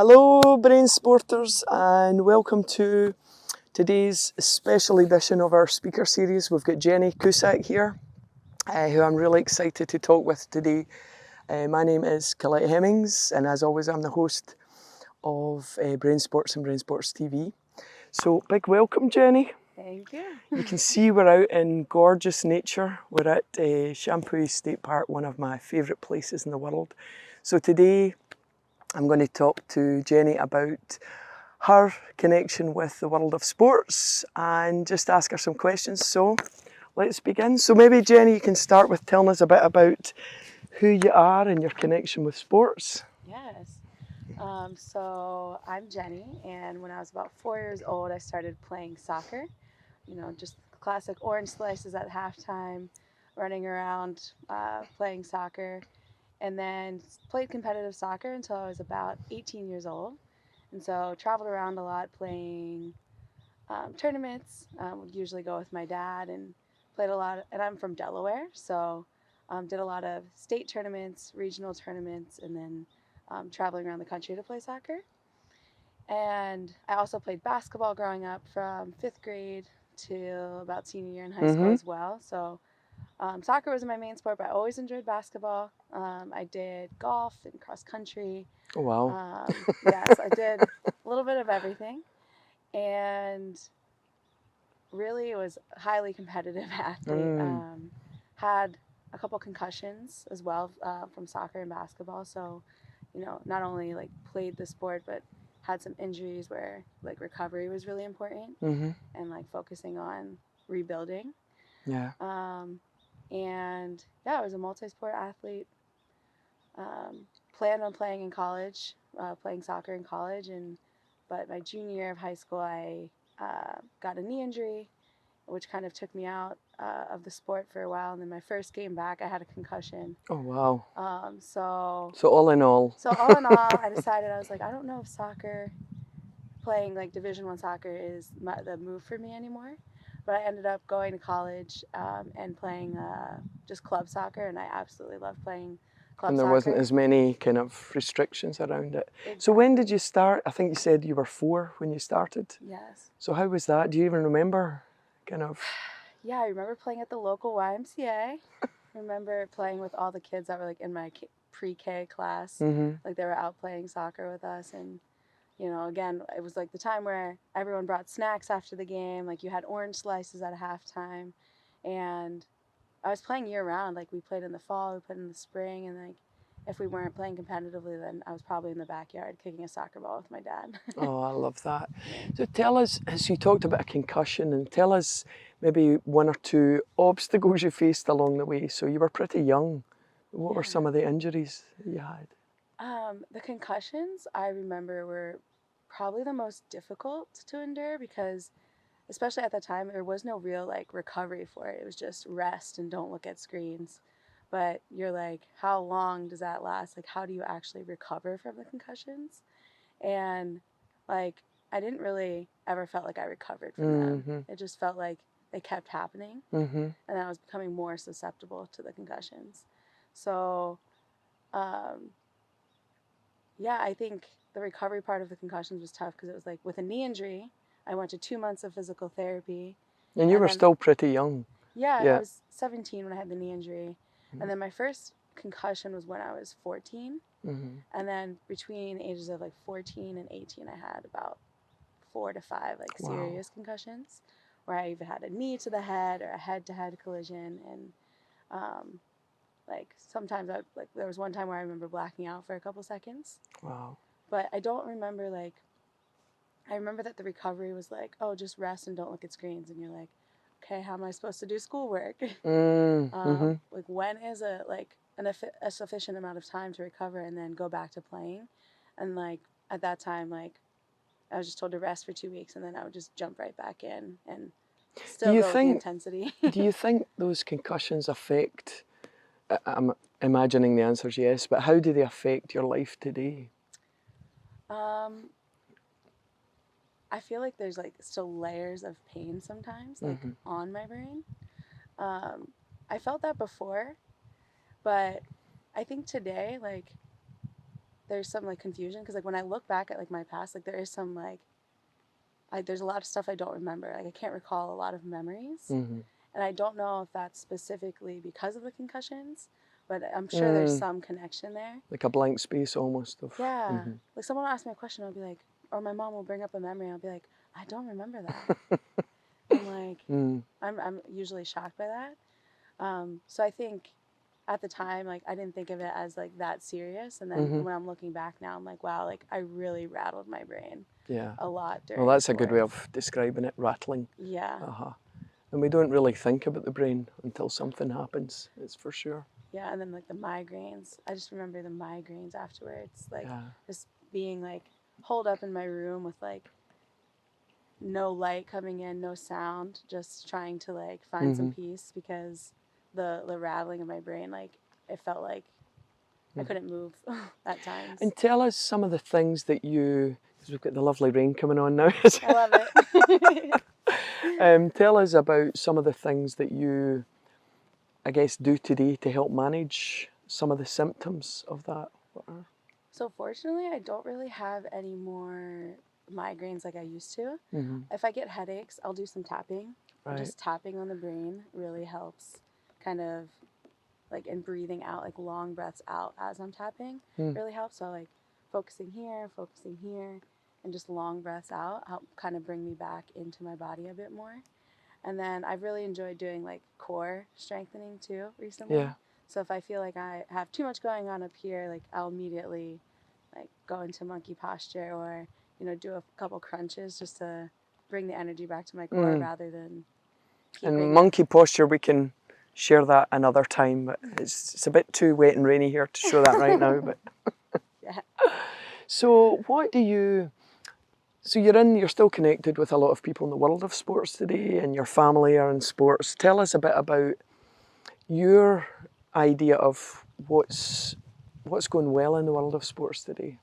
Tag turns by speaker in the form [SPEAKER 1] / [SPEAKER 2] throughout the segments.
[SPEAKER 1] Hello Brain Sporters and welcome to today's special edition of our speaker series. We've got Jenny Cusack here, who I'm really excited to talk with today. My name is Colette Hemmings and as always I'm the host of Brain Sports and Brain Sports TV. So big welcome, Jenny.
[SPEAKER 2] Thank you.
[SPEAKER 1] You can see we're out in gorgeous nature. We're at Shampoo State Park, one of my favourite places in the world. So today I'm going to talk to Jenny about her connection with the world of sports and just ask her some questions. So let's begin. So maybe Jenny, you can start with telling us a bit about who you are and your connection with sports.
[SPEAKER 2] Yes. So I'm Jenny, and when I was about 4 years old, I started playing soccer. Just classic orange slices at halftime, running around, playing soccer, and then played competitive soccer until I was about 18 years old. And so traveled around a lot playing tournaments. Would usually go with my dad and played a lot. And I'm from Delaware, so did a lot of state tournaments, regional tournaments, and then traveling around the country to play soccer. And I also played basketball growing up from fifth grade to about senior year in high school as well. So soccer was my main sport, but I always enjoyed basketball. I did golf and cross country.
[SPEAKER 1] Oh, wow.
[SPEAKER 2] Yes, I did a little bit of everything. And really was a highly competitive athlete. Had a couple concussions as well from soccer and basketball. So, not only like played the sport, but had some injuries where like recovery was really important and like focusing on rebuilding.
[SPEAKER 1] Yeah.
[SPEAKER 2] And yeah, I was a multi-sport athlete. Planned on playing in college, playing soccer in college, but my junior year of high school, I got a knee injury, which kind of took me out of the sport for a while. And then my first game back, I had a concussion.
[SPEAKER 1] Oh, wow.
[SPEAKER 2] So
[SPEAKER 1] all in all.
[SPEAKER 2] I decided I was like, I don't know if soccer, playing like Division I soccer, is the move for me anymore. But I ended up going to college and playing just club soccer, and I absolutely love playing club
[SPEAKER 1] And there
[SPEAKER 2] soccer.
[SPEAKER 1] wasn't as many kind of restrictions around it.
[SPEAKER 2] Exactly.
[SPEAKER 1] So when did you start? I think you said you were 4 when you started.
[SPEAKER 2] Yes.
[SPEAKER 1] So how was that? Do you even remember kind of?
[SPEAKER 2] Yeah, I remember playing at the local YMCA. I remember playing with all the kids that were like in my pre-K class. Like they were out playing soccer with us. And, again, it was like the time where everyone brought snacks after the game. Like you had orange slices at halftime. And I was playing year round. Like we played in the fall, we played in the spring. And like if we weren't playing competitively, then I was probably in the backyard kicking a soccer ball with my dad.
[SPEAKER 1] Oh, I love that. So tell us, as you talked about a concussion, and tell us maybe one or two obstacles you faced along the way. So you were pretty young. What were some of the injuries that you had?
[SPEAKER 2] The concussions I remember were probably the most difficult to endure because, especially at the time, there was no real like recovery for it. It was just rest and don't look at screens. But you're like, how long does that last? Like, how do you actually recover from the concussions? And like, I didn't really ever felt like I recovered from them. It just felt like they kept happening, and I was becoming more susceptible to the concussions. So, yeah, I think the recovery part of the concussions was tough because it was like with a knee injury, I went to 2 months of physical therapy.
[SPEAKER 1] And you were still pretty young.
[SPEAKER 2] Yeah, I was 17 when I had the knee injury. And then my first concussion was when I was 14. And then between ages of like 14 and 18, I had about 4 to 5 like serious concussions where I either had a knee to the head or a head-to-head collision. And like sometimes there was one time where I remember blacking out for a couple seconds.
[SPEAKER 1] Wow.
[SPEAKER 2] But I don't remember I remember that the recovery was like, oh, just rest and don't look at screens. And you're like, okay, how am I supposed to do schoolwork? Like when is a sufficient amount of time to recover and then go back to playing? And like at that time, like I was just told to rest for 2 weeks and then I would just jump right back in and still go with the intensity.
[SPEAKER 1] Do you think those concussions affect, I'm imagining the answer is yes, but how do they affect your life today?
[SPEAKER 2] I feel like there's like still layers of pain sometimes, like on my brain. I felt that before, but I think today, like there's some like confusion because like when I look back at like my past, like there is some like there's a lot of stuff I don't remember. Like I can't recall a lot of memories,
[SPEAKER 1] Mm-hmm.
[SPEAKER 2] and I don't know if that's specifically because of the concussions, but I'm sure there's some connection there.
[SPEAKER 1] Like a blank space almost of.
[SPEAKER 2] Yeah,
[SPEAKER 1] Mm-hmm.
[SPEAKER 2] like someone will ask me a question, I'll be like, or my mom will bring up a memory, and I'll be like, I don't remember that. I'm like, I'm usually shocked by that. So I think at the time, like I didn't think of it as like that serious, and then when I'm looking back now, I'm like, wow, like I really rattled my brain.
[SPEAKER 1] Yeah.
[SPEAKER 2] A lot during.
[SPEAKER 1] Well, that's a good way of describing it, rattling.
[SPEAKER 2] Yeah.
[SPEAKER 1] And we don't really think about the brain until something happens, it's for sure.
[SPEAKER 2] Yeah, and then like the migraines. I just remember the migraines afterwards, like just being like holed up in my room with like no light coming in, no sound, just trying to like find some peace because the rattling of my brain, like it felt like I couldn't move at times.
[SPEAKER 1] And tell us some of the things that you, because we've got the lovely rain coming on now.
[SPEAKER 2] I love it.
[SPEAKER 1] Tell us about some of the things that you, I guess, do today to help manage some of the symptoms of that.
[SPEAKER 2] So fortunately, I don't really have any more migraines like I used to. If I get headaches, I'll do some tapping.
[SPEAKER 1] Right.
[SPEAKER 2] Just tapping on the brain really helps, kind of like, and breathing out, like long breaths out as I'm tapping really helps. So like focusing here, and just long breaths out help kind of bring me back into my body a bit more. And then I've really enjoyed doing like core strengthening too recently.
[SPEAKER 1] Yeah.
[SPEAKER 2] So if I feel like I have too much going on up here, like I'll immediately like go into monkey posture or, you know, do a couple crunches just to bring the energy back to my core rather than
[SPEAKER 1] And monkey posture, we can share that another time, but it's a bit too wet and rainy here to show that right now. But
[SPEAKER 2] yeah.
[SPEAKER 1] So what do you, so you're still connected with a lot of people in the world of sports today, and your family are in sports. Tell us a bit about your idea of what's going well in the world of sports today.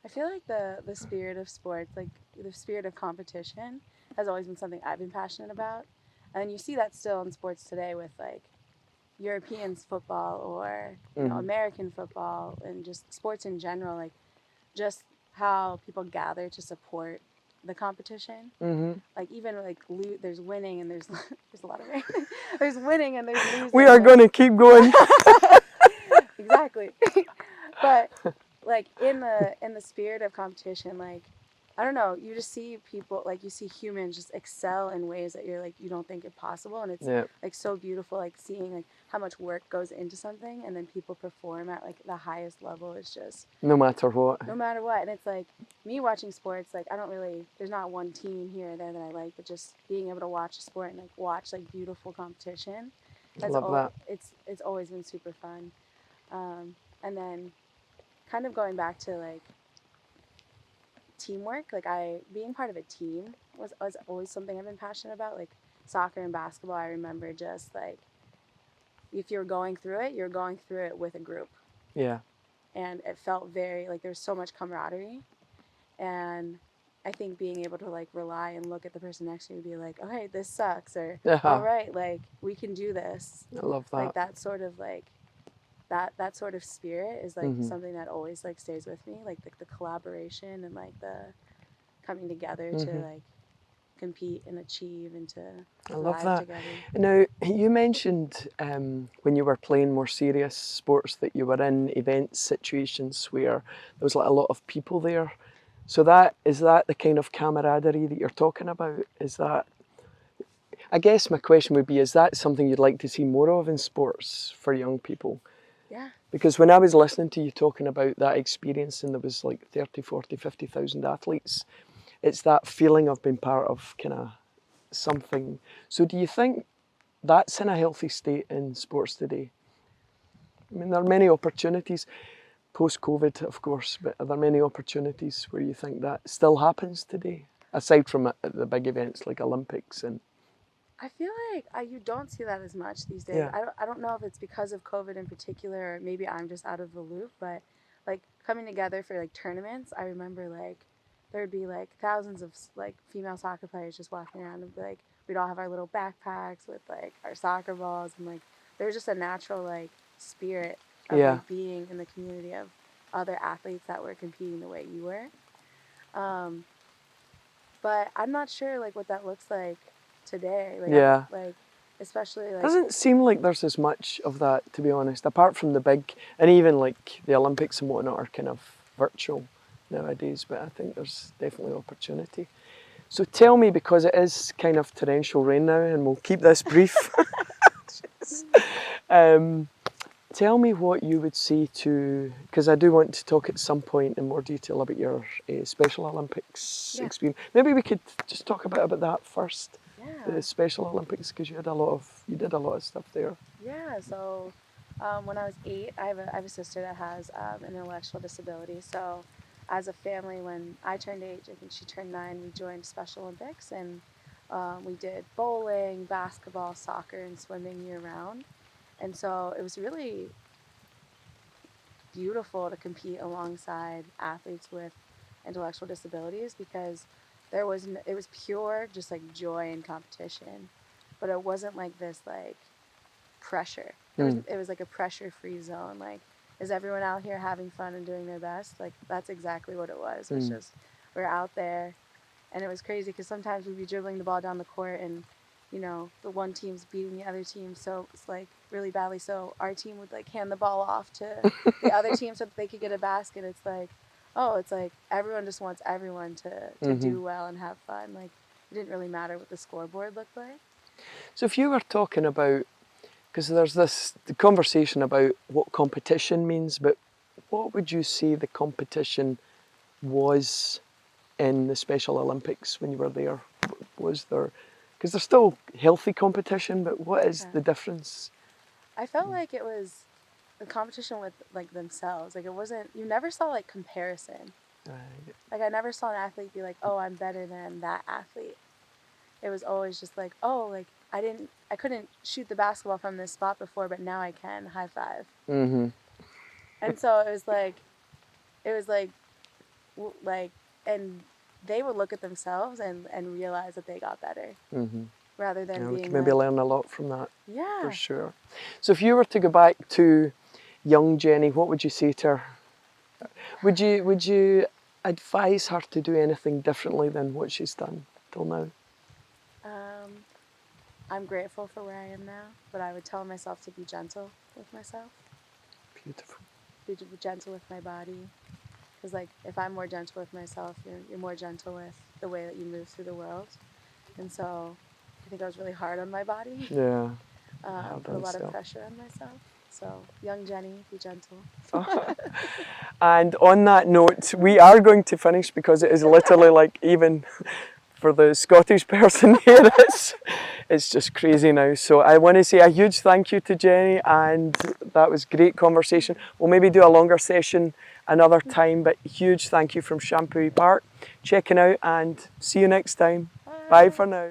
[SPEAKER 2] I feel like the spirit of sports, like the spirit of competition, has always been something I've been passionate about. And you see that still in sports today with like European football or you know, American football and just sports in general, like just how people gather to support the competition. Like even like there's winning and there's there's a lot of rain. There's winning and there's losing.
[SPEAKER 1] We are going to keep going.
[SPEAKER 2] Exactly. But like in the spirit of competition, like I don't know, you just see people, like you see humans just excel in ways that you're like you don't think it possible, and it's like so beautiful, like seeing like how much work goes into something and then people perform at like the highest level. Is just
[SPEAKER 1] no matter what.
[SPEAKER 2] And it's like me watching sports, like I don't really, there's not one team here or there that I like, but just being able to watch a sport and like watch like beautiful competition,
[SPEAKER 1] Love that.
[SPEAKER 2] It's always been super fun. And then kind of going back to like teamwork, like being part of a team was always something I've been passionate about. Like soccer and basketball, I remember just like if you're going through it with a group.
[SPEAKER 1] Yeah. And
[SPEAKER 2] it felt very like there's so much camaraderie, and I think being able to like rely and look at the person next to you and be like, okay, this sucks, or all right, like we can do this.
[SPEAKER 1] I love that.
[SPEAKER 2] Like that sort of like that sort of spirit is like something that always like stays with me, like the collaboration and like the coming together to like compete and achieve and to thrive together.
[SPEAKER 1] Now, you mentioned when you were playing more serious sports that you were in event situations where there was like a lot of people there. So is that the kind of camaraderie that you're talking about? Is that, I guess my question would be, is that something you'd like to see more of in sports for young people?
[SPEAKER 2] Yeah.
[SPEAKER 1] Because when I was listening to you talking about that experience and there was like 30, 40, 50,000 athletes, it's that feeling of being part of kind of something. So do you think that's in a healthy state in sports today? I mean, there are many opportunities, post-COVID, of course, but are there many opportunities where you think that still happens today, aside from the big events like Olympics? And
[SPEAKER 2] I feel like you don't see that as much these days.
[SPEAKER 1] Yeah.
[SPEAKER 2] I don't know if it's because of COVID in particular, or maybe I'm just out of the loop, but like coming together for like tournaments, I remember like there'd be like thousands of like female soccer players just walking around and be like, we'd all have our little backpacks with like our soccer balls, and like there was just a natural like spirit of like being in the community of other athletes that were competing the way you were. But I'm not sure like what that looks like today. Like,
[SPEAKER 1] Yeah.
[SPEAKER 2] like especially like
[SPEAKER 1] Doesn't seem like there's as much of that, to be honest, apart from the big, and even like the Olympics and whatnot are kind of virtual nowadays, but I think there's definitely opportunity. So tell me, because it is kind of torrential rain now, and we'll keep this brief, tell me what you would say to, because I do want to talk at some point in more detail about your Special Olympics experience. Maybe we could just talk about that first.
[SPEAKER 2] Yeah.
[SPEAKER 1] The Special Olympics, because you did a lot of stuff there.
[SPEAKER 2] Yeah. So when I was 8, I have a sister that has an intellectual disability. So as a family, when I turned 8, I think she turned 9, we joined Special Olympics, and we did bowling, basketball, soccer, and swimming year round. And so it was really beautiful to compete alongside athletes with intellectual disabilities, because it was pure just like joy and competition, but it wasn't like this like pressure. It was like a pressure-free zone. Like, is everyone out here having fun and doing their best? Like, that's exactly what it was. It was just, we're out there, and it was crazy because sometimes we'd be dribbling the ball down the court, and you know, the one team's beating the other team, so it's like really badly. So our team would like hand the ball off to the other team so that they could get a basket. It's like, oh, it's like everyone just wants everyone to do well and have fun. Like, it didn't really matter what the scoreboard looked like.
[SPEAKER 1] So if you were talking about, because there's the conversation about what competition means, but what would you say the competition was in the Special Olympics when you were there? Was there, because there's still healthy competition, but what is the difference?
[SPEAKER 2] I felt like it was a competition with like themselves. Like, it wasn't, you never saw like comparison. Like, I never saw an athlete be like, oh, I'm better than that athlete. It was always just like, oh, like I couldn't shoot the basketball from this spot before, but now I can. High five. And so it was like, and they would look at themselves and realize that they got better, rather than being. We can
[SPEAKER 1] maybe learn a lot from that.
[SPEAKER 2] Yeah.
[SPEAKER 1] For sure. So if you were to go back to young Jenny, what would you say to her? Would you advise her to do anything differently than what she's done till now?
[SPEAKER 2] I'm grateful for where I am now, but I would tell myself to be gentle with myself.
[SPEAKER 1] Beautiful.
[SPEAKER 2] Be gentle with my body, because like if I'm more gentle with myself, you're more gentle with the way that you move through the world. And so I think I was really hard on my body.
[SPEAKER 1] Yeah.
[SPEAKER 2] Put a lot of pressure on myself. So young Jenny, be gentle.
[SPEAKER 1] And on that note, we are going to finish, because it is literally like, even for the Scottish person here, it's just crazy now. So I want to say a huge thank you to Jenny, and that was great conversation. We'll maybe do a longer session another time, but huge thank you from Shampoo Park. Checking out, and see you next time. Bye for now.